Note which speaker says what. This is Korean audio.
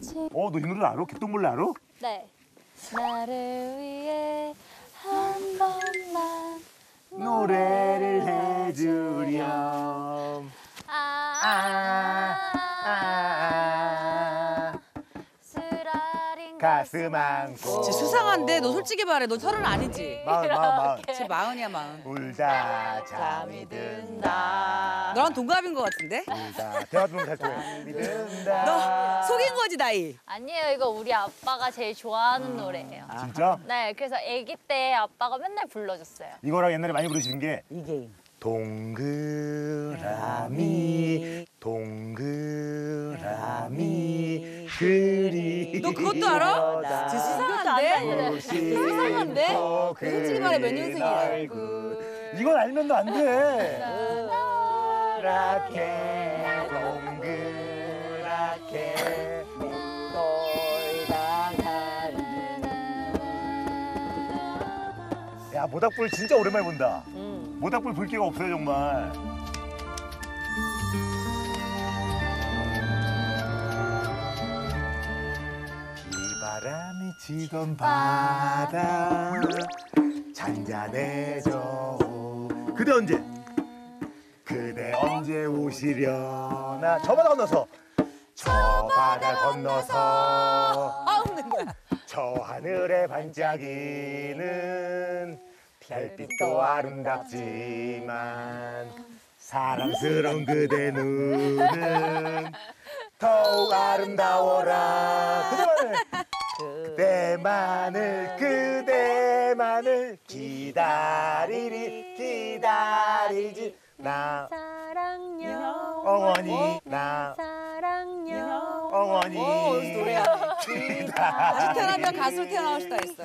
Speaker 1: 너 이 노래 알아? 객동물레 알아?
Speaker 2: 네. 나를 위해 한 번만
Speaker 1: 노래를 해주렴.
Speaker 2: 쓰라린
Speaker 1: 가슴 안고.
Speaker 3: 진짜 수상한데 너 솔직히 말해. 너 30 아니지?
Speaker 1: 마흔.
Speaker 3: 쟤 40이야 40.
Speaker 1: 울다 잠이 든다.
Speaker 3: 너랑 동갑인 것 같은데?
Speaker 1: 울다. 대화 좀 잘 통해. 잠이 든다.
Speaker 3: 너 속인 거지 나이.
Speaker 2: 아니에요. 이거 우리 아빠가 제일 좋아하는 노래예요.
Speaker 1: 진짜?
Speaker 2: 네, 그래서 아기 때 아빠가 맨날 불러줬어요.
Speaker 1: 이거랑 옛날에 많이 부르시는 게
Speaker 3: 이 게임.
Speaker 1: 동그라미 동그라미 그리.
Speaker 3: 너 그것도 알아? 진짜 수상한데? 수상한데? 솔직히 말해 몇 년생이야?
Speaker 1: 이건 알면 너 안 돼. 동그랗게 동그랗게 야, 모닥불 진짜 오랜만에 본다. 모닥불 볼 기회가 없어요, 정말. 비바람이 치던 바다 잔잔해져. 그대 언제? 그대 언제 오시려나. 저 바다 건너서. 저 바다 건너서.
Speaker 3: 아 없는 거야.
Speaker 1: 저 하늘에 반짝이는 별빛도 아름답지만 사랑스러운 그대 눈은 더욱 아름다워라. 그대만을 기다리지 나
Speaker 2: 사랑요
Speaker 1: 어머니 나
Speaker 2: 사랑요
Speaker 1: 어머니
Speaker 3: 노래야.
Speaker 1: 기다리지
Speaker 3: 태어나면 가수로 태어나고 싶다 했어.